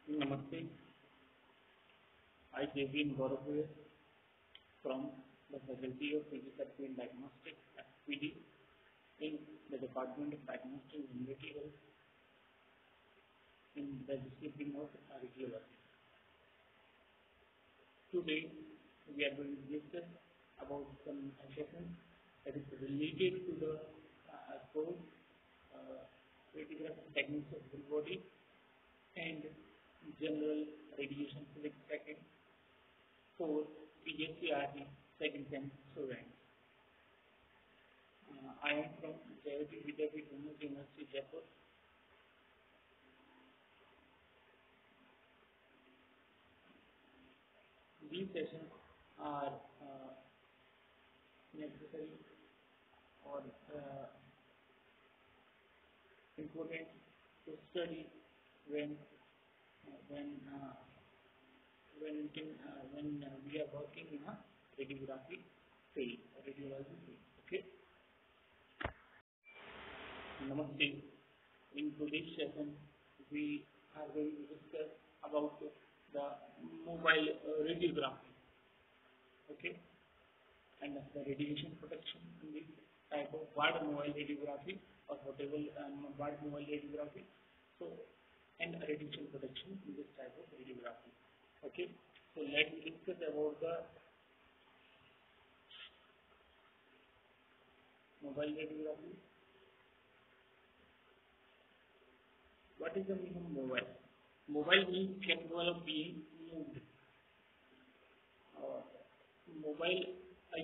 Namaste. I, Devin Gaurav, from the Faculty of Physical and Diagnostics, FPD, in the Department of Diagnostics and Materials in the discipline of radiology. Today, we are going to discuss about some session that is related to the course radiographic techniques of the body and general radiation physics second for PhD second sem students. I am from Jayati Vidyapith University, Jaipur. These sessions are necessary or important to study when we are working in a radiography field, radiology field. Okay. Namaste. In today's session, we are going to discuss about the mobile radiography. Okay. And the radiation protection in this type of wide mobile radiography or portable wide mobile radiography. So, and radiation protection in this type of radiography. Okay. So let's discuss about the mobile radiography. What is the meaning of mobile? Mobile means capable of being moved. Mobile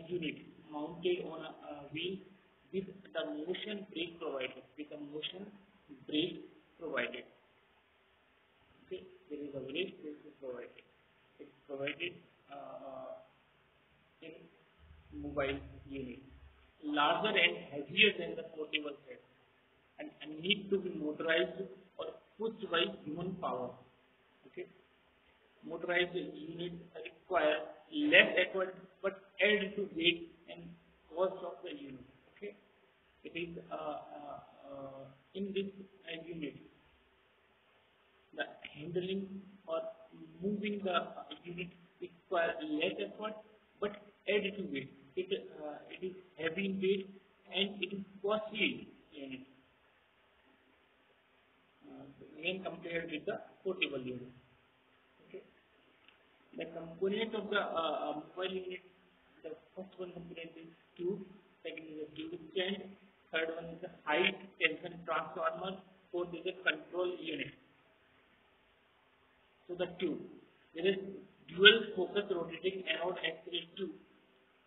unit mounted on a wheel with the motion brake provided. Okay, there is a brake which is provided. It's provided in mobile unit, larger and heavier than the portable set, and need to be motorized or pushed by human power. Okay, motorized units require less effort but add to weight and cost of the unit. Okay, it is in this unit, the handling or moving the unit requires less effort but add to weight. It is heavy in weight and it is costly unit when compared with the portable unit. Okay. The component of the mobile unit, the first one component is tube, second is a tube stand, third one is a high tension transformer, fourth is a control unit. So the tube, there is dual focus rotating anode X-ray tube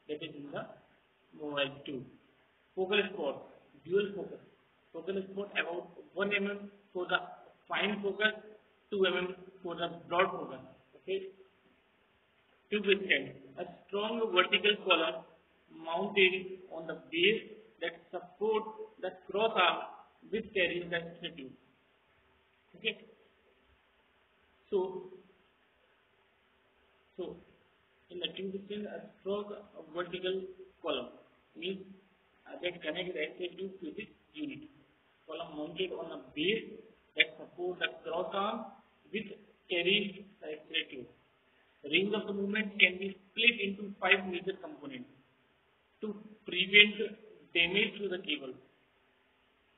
that is in the mobile tube. Focal spot, dual focus. Focal spot about 1 mm for the fine focus, 2 mm for the broad focus. Okay. Tube stand, a strong vertical column mounted on the base that supports the cross arm with carrying the tube. Okay. So in the tube stand, a strong vertical column means that connects the X-ray tube to this unit. Column mounted on a base that supports the cross arm with carrying the X-ray tube. Range of the movement can be split into 5 major components to prevent damage to the cable.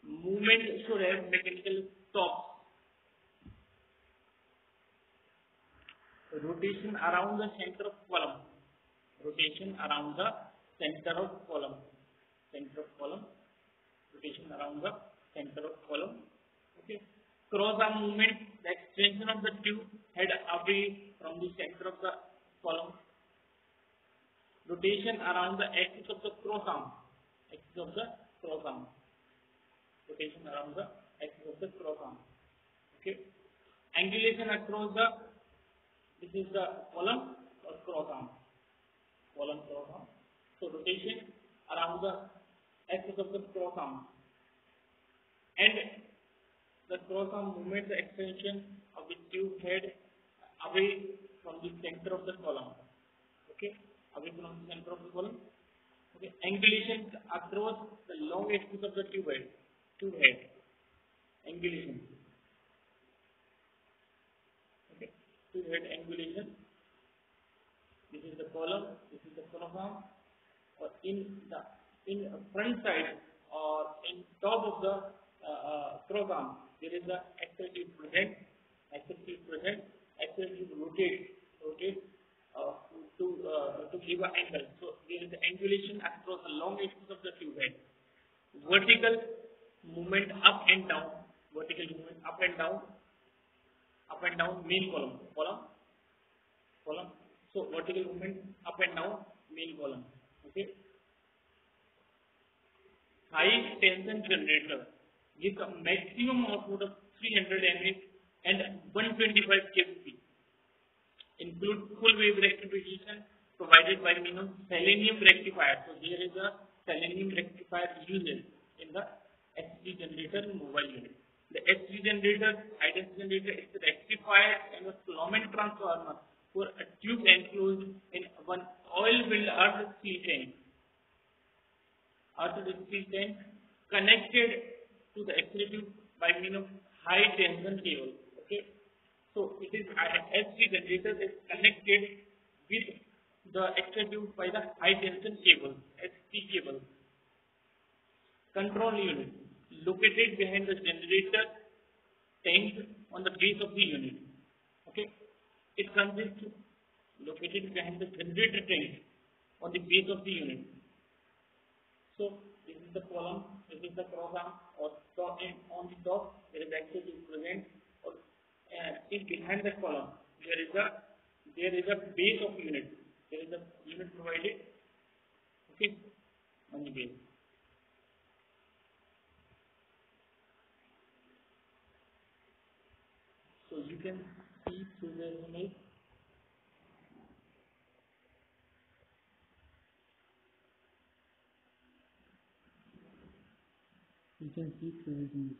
Movement should have mechanical stops. Rotation around the center of column. Rotation around the center of column. Rotation around the center of column. Okay. Cross arm movement, the extension of the tube head away from the center of the column. Rotation around the axis of the cross arm. Rotation around the axis of the cross arm. Okay. Angulation across the, this is the column or cross arm. So rotation around the axis of the cross arm. And the cross arm movement, the extension of the tube head away from the center of the column. Okay, away from the center of the column. Okay, angulation across the long axis of the tube head. Angulation. tube head angulation. This is the column, this is the program, or in front side or in top of the program, there is the axle tube present, axle tube rotate to give an angle. So there is the angulation across the long axis of the tube head. Vertical movement up and down, main column. So vertical movement up and down, main column. Okay. High tension generator gives a maximum output of 300 mA and 125 kVp. Include full wave rectification provided by means of selenium rectifier. So there is a selenium rectifier used in the HV generator mobile unit. The HV generator, high tension generator, is the rectifier and a filament transformer for a tube enclosed in one oil-filled earth steel tank connected to the axle tube by means of high tension cable. Okay, so it is HV generator is connected with the axle tube by the high tension cable, HT cable. Control unit located behind the generator tank on the base of the unit. Okay, it consists located behind the generator tank on the base of the unit. So this is the column, this is the program, or top, and on the top there is actually present, or in behind the column there is a base of unit. There is a unit provided. Okay, on the base. So you can see through the image. You can see through the image.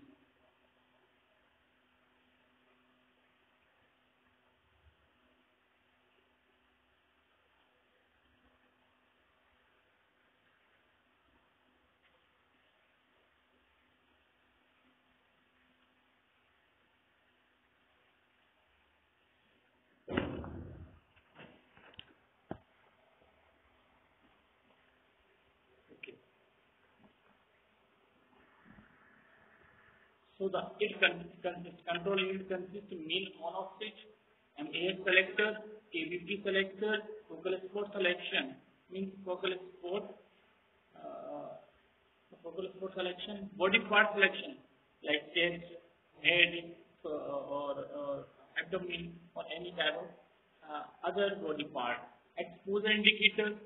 So the control unit consists of main on-off switch, MAS selector, KVP selector, focal sport selection, means focal sport selection, body part selection like chest, head, or abdomen, or any type of other body part. Exposure indicator,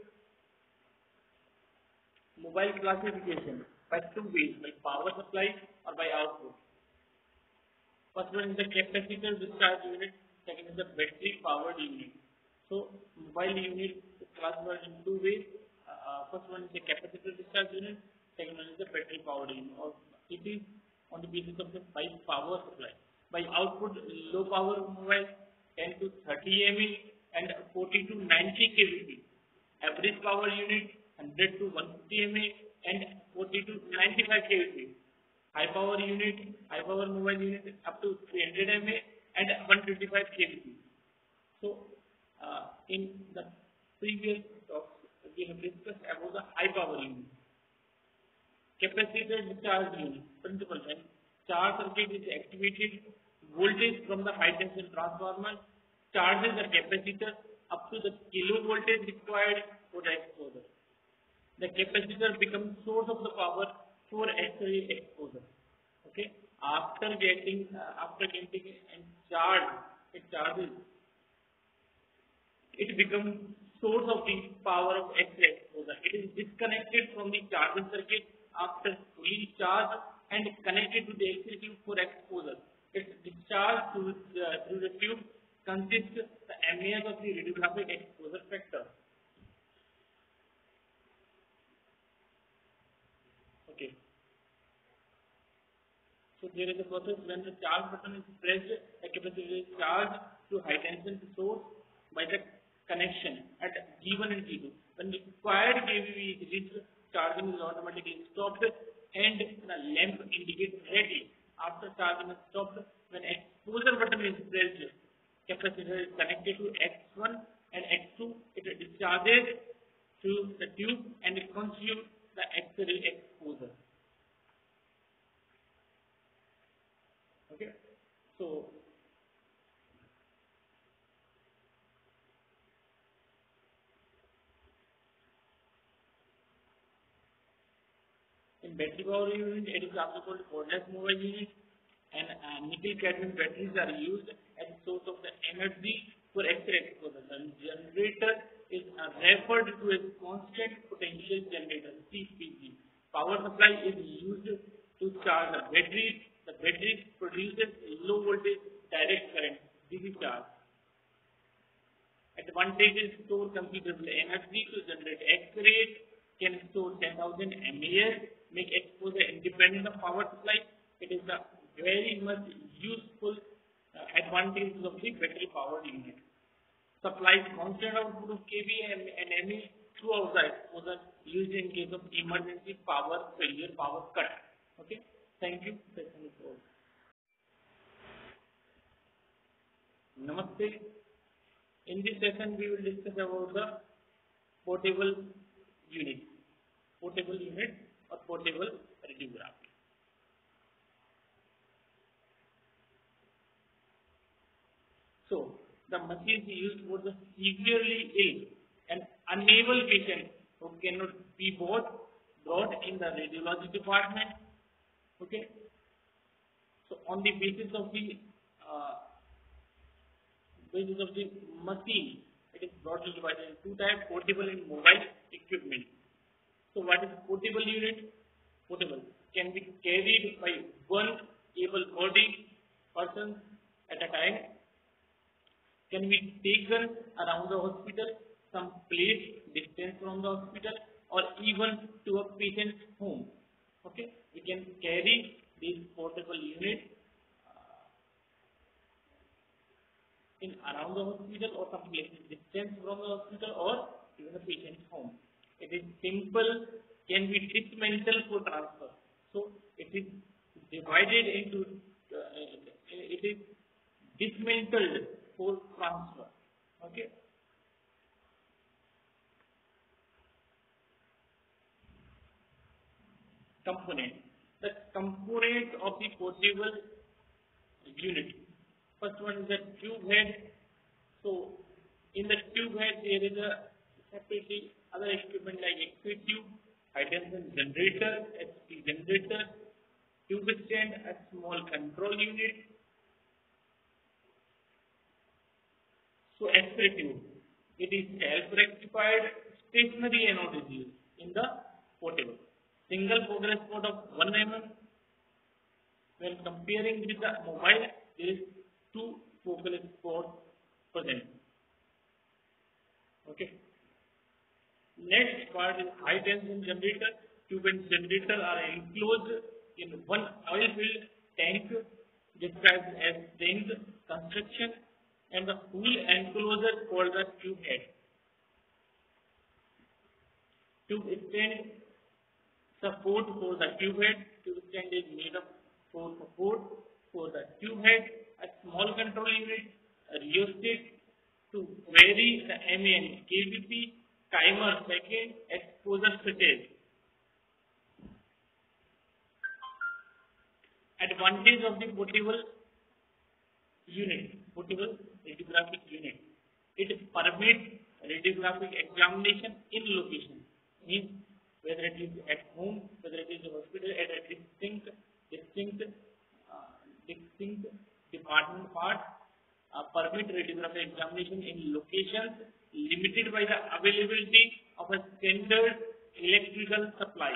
mobile classification by two ways, by power supply or by output. First one is the capacitor discharge unit, second is the battery powered unit. So mobile unit is classified in two ways. First one is the capacitor discharge unit, second one is the battery powered unit. Or it is on the basis of the by power supply. By output, low power mobile 10 to 30 mA and 40 to 90 kVp. Average power unit 100 to 150 mA and 40 to 95 kVp. High power mobile unit up to 300 mA and 125 kVp. So, in the previous talks, we have discussed about the high power unit. Capacitor discharge unit principle: when charge circuit is activated, voltage from the high tension transformer charges the capacitor up to the kilovoltage required for the exposure. The capacitor becomes source of the power for X-ray exposure. Okay, after getting and charges, it becomes source of the power of X-ray exposure. It is disconnected from the charging circuit after fully charged and connected to the X-ray tube for exposure. Its discharge through the tube consists the MAS of the radiographic exposure factor. Okay. So there is a process when the charge button is pressed, the capacitor is charged to high tension source by the connection at G1 and G2. When the required kVp is reached, charging is automatically stopped and the lamp indicates ready. After charging is stopped, when exposure button is pressed, capacitor is connected to X1 and X2. It discharges through the tube and it consumes the X-ray exposure. Okay, so in battery power unit, it is also called cordless mobile unit, and nickel cadmium batteries are used as a source of the energy for X-ray exposure. The generator is referred to as constant potential generator (CPG). Power supply is used to charge the batteries. The battery produces low voltage direct current (DC) charge. Advantages: store considerable energy to generate X-rays, can store 10,000 mAh, make exposure independent of power supply. It is a very much useful advantage of the battery powered unit. Supplies constant output of kVA and mA throughout the exposure, used in case of emergency power failure, power cut. Okay, thank you. Session is over. Namaste. In this session, we will discuss about the portable unit or portable radiography. So, the machine is used for the severely ill and unable patient who cannot be brought in the radiology department. Okay. So, on the basis of the machine, it is broadly divided into two types: portable and mobile equipment. So, what is portable unit? Portable can be carried by one able-bodied person at a time. Can be taken around the hospital, some place distance from the hospital, or even to a patient's home. Okay, we can carry this portable unit in around the hospital or some place distance from the hospital or even a patient's home. It is simple, can be dismantled for transfer. So it is divided into, it is dismantled for transfer. Okay. Component. The component of the portable unit. First one is the tube head. So in the tube head there is a separately other equipment like X-ray tube, high tension generator, HP generator, tube stand, a small control unit. So X-ray tube, it is self-rectified stationary anode is used in the portable. Single progress port of 1 mm. When comparing with the mobile, there is two focal ports present. Okay. Next part is high tension generator. Tube and generator are enclosed in one oil-filled tank described as tank construction, and the full enclosure called the tube head. Tube stand support for the tube head. Tube stand is made of for support for the tube head. A small control unit, a rheostat to vary the MAN, kVp, timer, second, exposure switches. Advantage of the portable unit, portable radiographic unit. It permits radiographic examination in location. Means whether it is at home, whether it is a hospital, at a distinct department part, permit radiographic examination in locations limited by the availability of a standard electrical supply.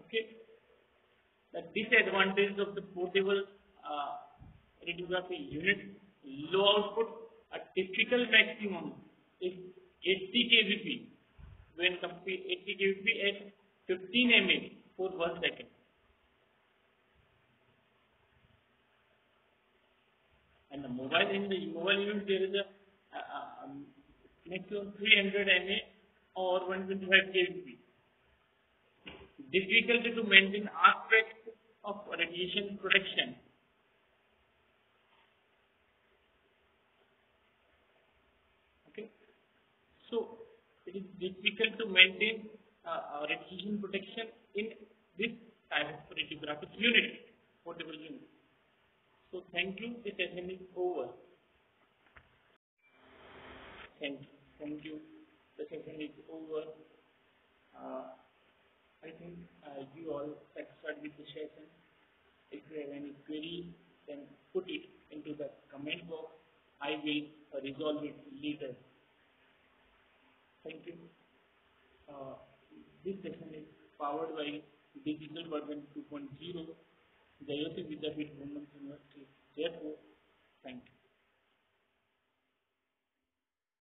Okay. The disadvantage of the portable radiography unit: low output. A typical maximum is 80 kVp. When compared 80 kVp at 15 mA for 1 second. And the mobile unit there is a maximum 300 mA or 125 kVp. Difficulty to maintain aspects of radiation protection. it is difficult to maintain radiation protection in this type of radiographic unit, portable unit. So thank you. The session is over. Thank you. The session is over. I think you all satisfied with the session. If you have any query, then put it into the comment box. I will resolve it later. Thank you. This session is powered by Digital Version 2.0, Jayoti Vidyapeeth Women's University, Jaipur. Thank you.